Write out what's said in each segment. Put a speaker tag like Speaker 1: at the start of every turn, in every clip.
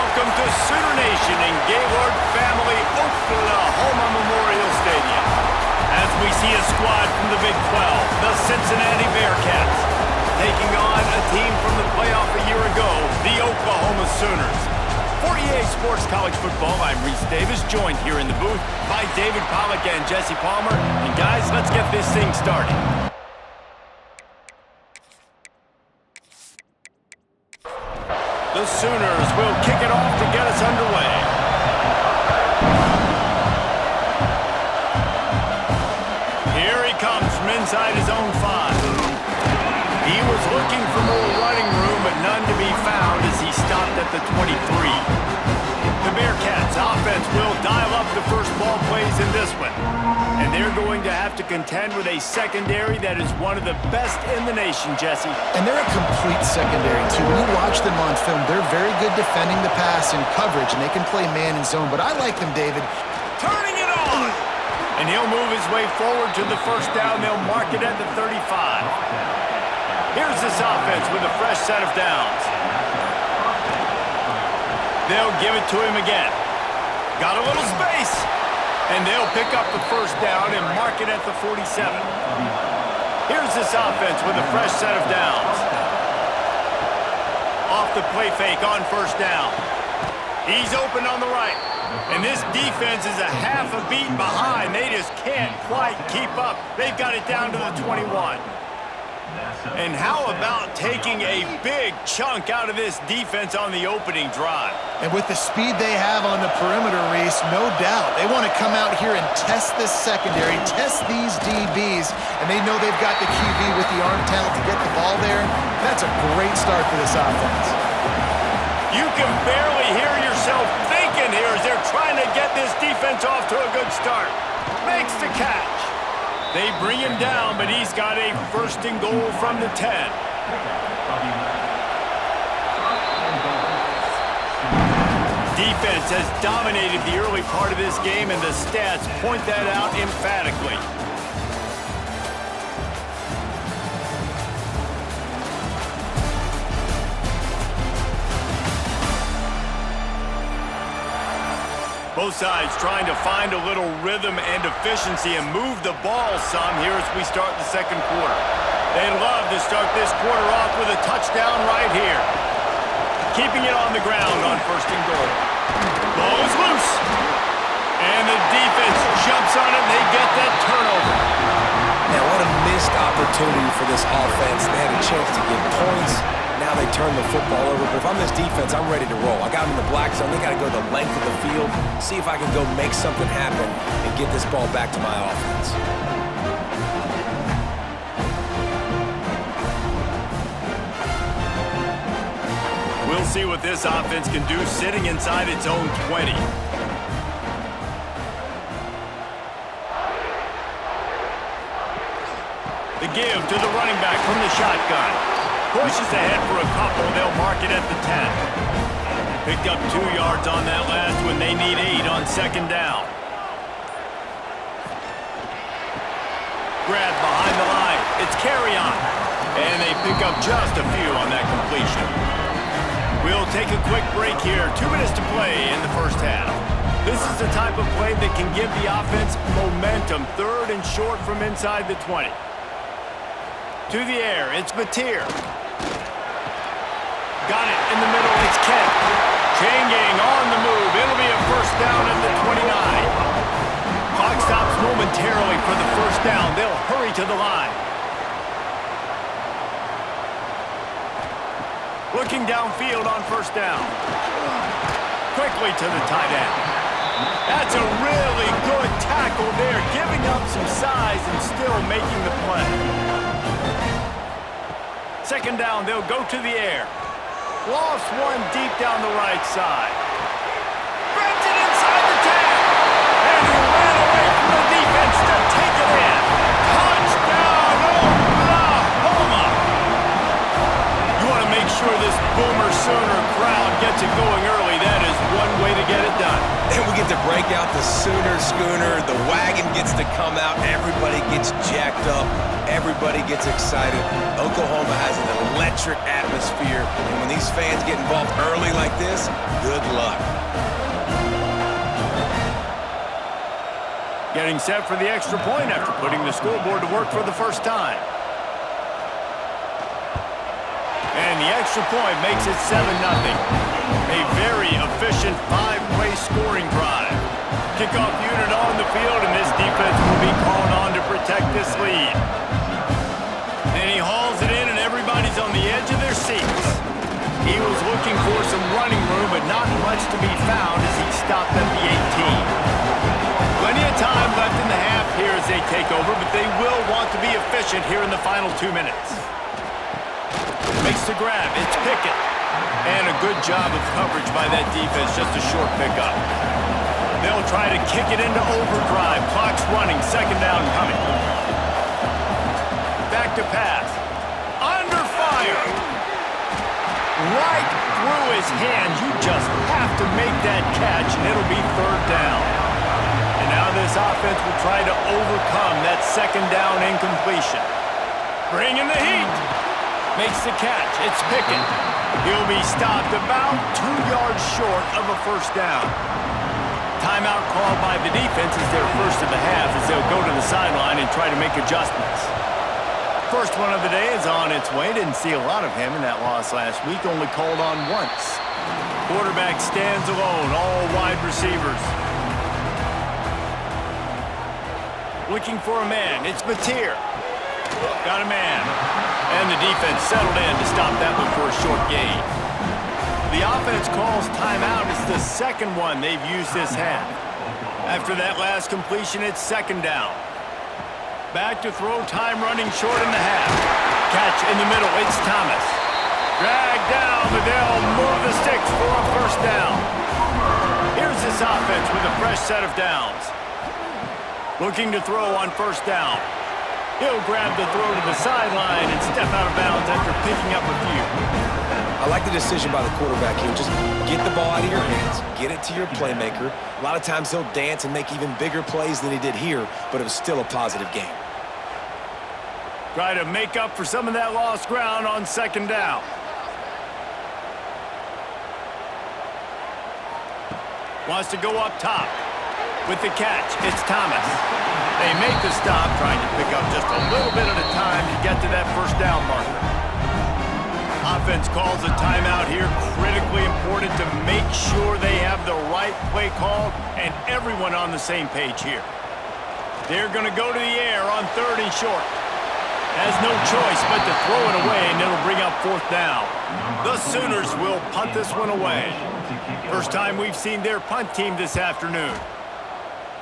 Speaker 1: welcome to Sooner Nation in Gaylord Family Oklahoma Memorial Stadium. As we see a squad from the Big 12, the Cincinnati Bearcats, taking on a team from the playoff a year ago, the Oklahoma Sooners. For EA Sports College Football, I'm Reese Davis, joined here in the booth by David Pollack and Jesse Palmer. And guys, let's get this thing started. The Sooners will kick it off to get us underway. Here he comes from inside his own 5. He was looking for more running room, but none to be found as he stopped at the 23. The Bearcats offense will dial up the first ball plays in this one. And they're going to have to contend with a secondary that is one of the best in the nation, Jesse.
Speaker 2: And they're a complete secondary, too. When you watch them on film, they're very good defending the pass and coverage, and they can play man and zone. But I like them, David.
Speaker 1: Turning it on! And he'll move his way forward to the first down. They'll mark it at the 35. Here's this offense with a fresh set of downs. They'll give it to him again. Got a little space. And they'll pick up the first down and mark it at the 47. Here's this offense with a fresh set of downs. Off the play fake on first down. He's open on the right. And this defense is a half a beat behind. They just can't quite keep up. They've got it down to the 21. And how about taking a big chunk out of this defense on the opening drive?
Speaker 2: And with the speed they have on the perimeter, Reese, no doubt, they want to come out here and test this secondary, test these DBs, and they know they've got the QB with the arm talent to get the ball there. That's a great start for this offense.
Speaker 1: You can barely hear yourself thinking here as they're trying to get this defense off to a good start. Makes the catch. They bring him down, but he's got a first and goal from the 10. Defense has dominated the early part of this game, and the stats point that out emphatically. Both sides trying to find a little rhythm and efficiency and move the ball some here as we start the second quarter. They'd love to start this quarter off with a touchdown right here. Keeping it on the ground on first and goal. Ball is loose. And the defense jumps on it and they get that turnover.
Speaker 3: Now what a missed opportunity for this offense. They had a chance to get points. Now they turn the football over. But if I'm this defense, I'm ready to roll. I got them in the black zone. They got to go the length of the field, see if I can go make something happen and get this ball back to my offense.
Speaker 1: We'll see what this offense can do sitting inside its own 20. The give to the running back from the shotgun. Pushes ahead for a couple. They'll mark it at the 10. Picked up 2 yards on that last one. They need 8 on second down. Grab behind the line. It's carry on. And they pick up just a few on that completion. We'll take a quick break here. 2 minutes to play in the first half. This is the type of play that can give the offense momentum. Third and short from inside the 20. To the air, it's Mateer. Got it in the middle, it's Kent. Changing on the move. It'll be a first down at the 29. Clock stops momentarily for the first down. They'll hurry to the line. Looking downfield on first down. Quickly to the tight end. That's a really good tackle there, giving up some size and still making the play. Second down, they'll go to the air. Lost one deep down the right side. Grabs it inside the 10. And he ran away from the defense to take it in. Touchdown, Oklahoma! You want to make sure this Boomer Sooner crowd gets it going early. That is one way to get it done.
Speaker 3: And we get to break break out the Sooner schooner. The wagon gets to come out. Everybody gets jacked up. Everybody gets excited. Oklahoma has an electric atmosphere. And when these fans get involved early like this, good luck.
Speaker 1: Getting set for the extra point after putting the scoreboard to work for the first time. And the extra point makes it 7-0. A very efficient five-way scoring drive. Kickoff unit on the field, and this defense will be called on to protect this lead. And he hauls it in, and everybody's on the edge of their seats. He was looking for some running room, but not much to be found as he stopped at the 18. Plenty of time left in the half here as they take over, but they will want to be efficient here in the final 2 minutes. Makes the grab. It's Pickett. And a good job of coverage by that defense. Just a short pickup. They'll try to kick it into overdrive. Clock's running. Second down coming. Back to pass. Under fire. Right through his hands. You just have to make that catch, and it'll be third down. And now this offense will try to overcome that second down incompletion. Bringing the heat. Makes the catch. It's Pickett. He'll be stopped about 2 yards short of a first down. Timeout called by the defense is their first of the half as they'll go to the sideline and try to make adjustments. First one of the day is on its way. Didn't see a lot of him in that loss last week. Only called on once. Quarterback stands alone. All wide receivers. Looking for a man. It's Mateer. Got a man. And the defense settled in to stop that one for a short gain. The offense calls timeout. It's the second one they've used this half. After that last completion, it's second down. Back to throw, time running short in the half. Catch in the middle, it's Thomas. Dragged down, but they'll move the sticks for a first down. Here's this offense with a fresh set of downs. Looking to throw on first down. He'll grab the throw to the sideline and step out of bounds after picking up a few.
Speaker 3: I like the decision by the quarterback here. Just get the ball out of your hands, get it to your playmaker. A lot of times he'll dance and make even bigger plays than he did here, but it was still a positive game.
Speaker 1: Try to make up for some of that lost ground on second down. Wants to go up top. With the catch, it's Thomas. They make the stop, trying to pick up just a little bit at a time to get to that first down marker. Offense calls a timeout here. Critically important to make sure they have the right play call and everyone on the same page here. They're going to go to the air on third and short. Has no choice but to throw it away, and it'll bring up fourth down. The Sooners will punt this one away. First time we've seen their punt team this afternoon.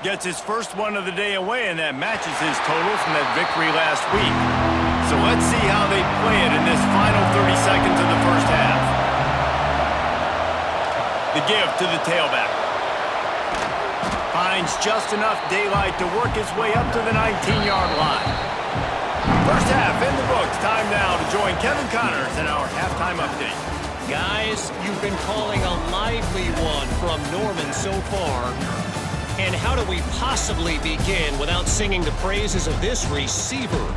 Speaker 1: Gets his first one of the day away, and that matches his total from that victory last week. So let's see how they play it in this final 30 seconds of the first half. The give to the tailback. Finds just enough daylight to work his way up to the 19-yard line. First half in the books. Time now to join Kevin Connors in our halftime update.
Speaker 4: Guys, you've been calling a lively one from Norman so far. And how do we possibly begin without singing the praises of this receiver?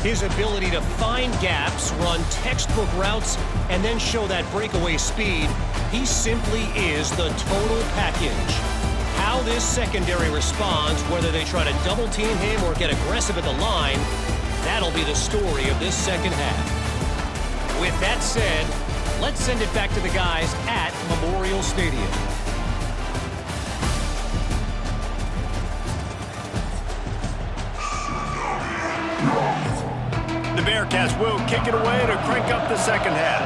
Speaker 4: His ability to find gaps, run textbook routes, and then show that breakaway speed. He simply is the total package. How this secondary responds, whether they try to double-team him or get aggressive at the line, that'll be the story of this second half. With that said, let's send it back to the guys at Memorial Stadium.
Speaker 1: The Bearcats will kick it away to crank up the second half.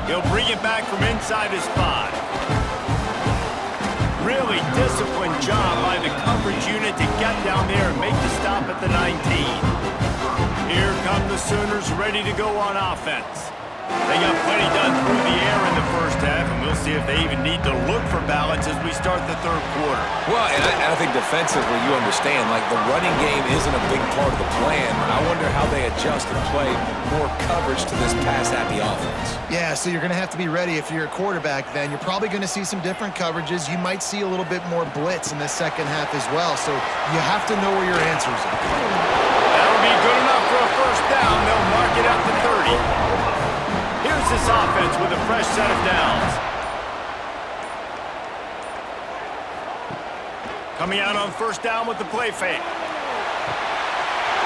Speaker 1: He'll bring it back from inside his 5. Really disciplined job by the coverage unit to get down there and make the stop at the 19. Here come the Sooners ready to go on offense. They got plenty done through the air in the first half, and we'll we'll see if they even need to look for balance as we start the third quarter.
Speaker 3: Well, and I think defensively, you understand, like the running game isn't a big part of the plan. I wonder how they adjust and play more coverage to this pass-happy offense.
Speaker 2: Yeah, so you're going to have to be ready if you're a quarterback then. You're probably going to see some different coverages. You might see a little bit more blitz in the second half as well, so you have to know where your answers are.
Speaker 1: That'll be good enough for a first down. They'll mark it out to 30. Here's this offense with a fresh set of downs. Coming out on first down with the play fake.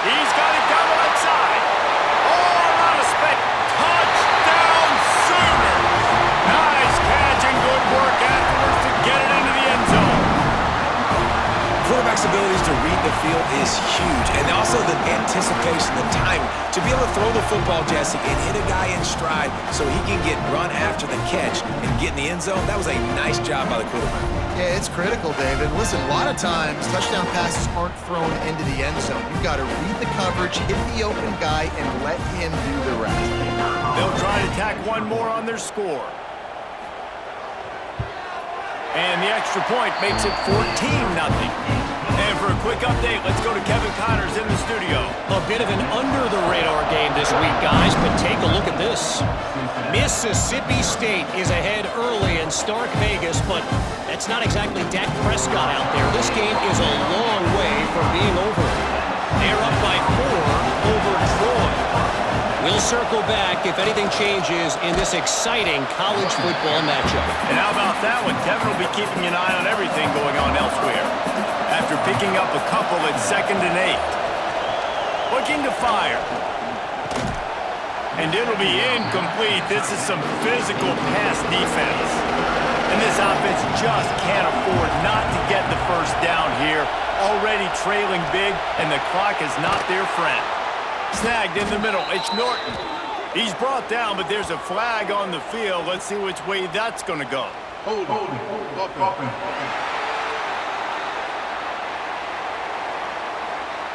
Speaker 1: He's got it down the right side. Oh, not a spec. Touchdown Sooners! Nice catch and good work afterwards to get it into the end zone.
Speaker 3: Quarterback's abilities to read the field is huge, and also the anticipation, the timing. To be able to throw the football, Jesse, and hit a guy in stride so he can get run after the catch and get in the end zone, that was a nice job by the quarterback.
Speaker 2: Yeah, it's critical, David. Listen, a lot of times touchdown passes aren't thrown into the end zone. You've got to read the coverage, hit the open guy, and let him do the rest.
Speaker 1: They'll try to tack one more on their score. And the extra point makes it 14-0. And for a quick update, let's go to Kevin Connors in the studio.
Speaker 4: A bit of an under-the-radar game this week, guys, but take a look at this. Mississippi State is ahead early in Stark Vegas, but that's not exactly Dak Prescott out there. This game is a long way from being over. They're up by 4 over Troy. We'll circle back if anything changes in this exciting college football matchup.
Speaker 1: And how about that one? Kevin will be keeping an eye on everything going on elsewhere. After picking up a couple at 2nd and 8. Looking to fire. And it'll be incomplete. This is some physical pass defense. And this offense just can't afford not to get the first down here. Already trailing big, and the clock is not their friend. Snagged in the middle. It's Norton. He's brought down, but there's a flag on the field. Let's see which way that's going to go.
Speaker 5: Hold it.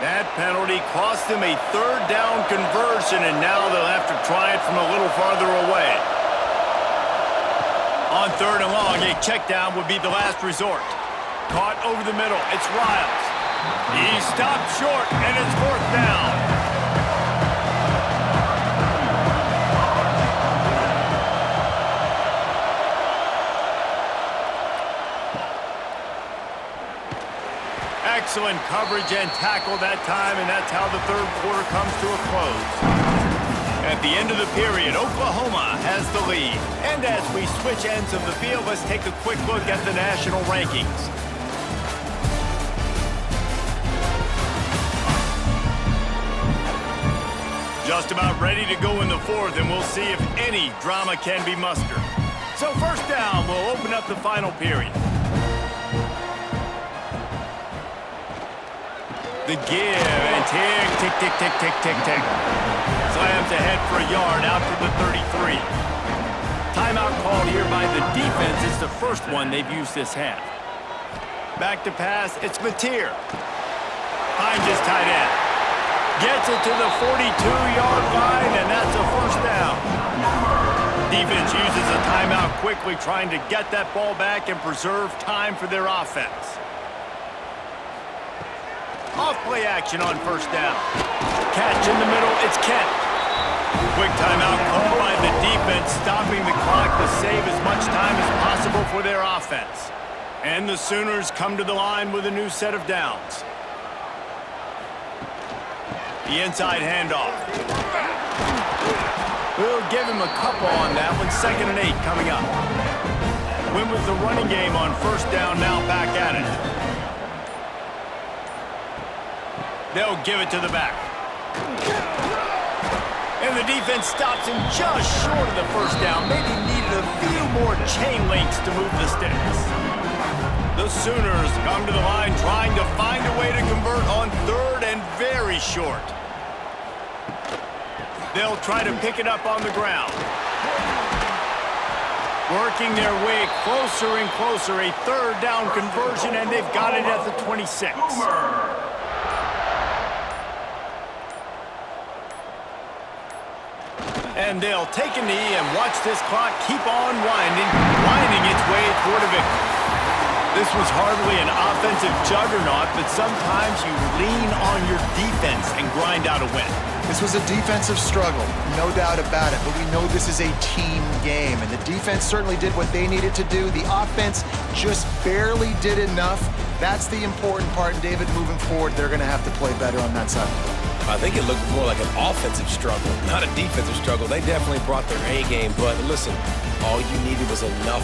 Speaker 1: That penalty cost them a 3rd down conversion, and now they'll have to try it from a little farther away. On 3rd and long, a check down would be the last resort. Caught over the middle. It's Riles. He stopped short, and it's 4th down. Excellent coverage and tackle that time, and that's how the third quarter comes to a close. At the end of the period, Oklahoma has the lead. And as we switch ends of the field, let's take a quick look at the national rankings. Just about ready to go in the 4th, and we'll see if any drama can be mustered. So first down, we'll open up the final period. The give, and tick, tick, tick, tick, tick, tick. Slams ahead for a yard out to the 33. Timeout called here by the defense. It's the first one they've used this half. Back to pass, it's Mateer. Finds his tight end. Gets it to the 42-yard line, and that's a first down. Defense uses a timeout quickly, trying to get that ball back and preserve time for their offense. Off-play action on first down. Catch in the middle, it's Kent. Quick timeout called by the defense, stopping the clock to save as much time as possible for their offense. And the Sooners come to the line with a new set of downs. The inside handoff. We'll give him a couple on that one. 2nd and 8 coming up. Win with the running game on first down, now back at it. They'll give it to the back. And the defense stops him just short of the first down. Maybe needed a few more chain links to move the sticks. The Sooners come to the line trying to find a way to convert on 3rd and very short. They'll try to pick it up on the ground. Working their way closer and closer. A 3rd down conversion, and they've got it at the 26. And they'll take a knee and watch this clock keep on winding its way toward a victory. This was hardly an offensive juggernaut, but sometimes you lean on your defense and grind out a win.
Speaker 2: This was a defensive struggle, no doubt about it, but we know this is a team game, and the defense certainly did what they needed to do. The offense just barely did enough. That's the important part, and David, moving forward, they're going to have to play better on that side.
Speaker 3: I think it looked more like an offensive struggle, not a defensive struggle. They definitely brought their A game, but listen, all you needed was enough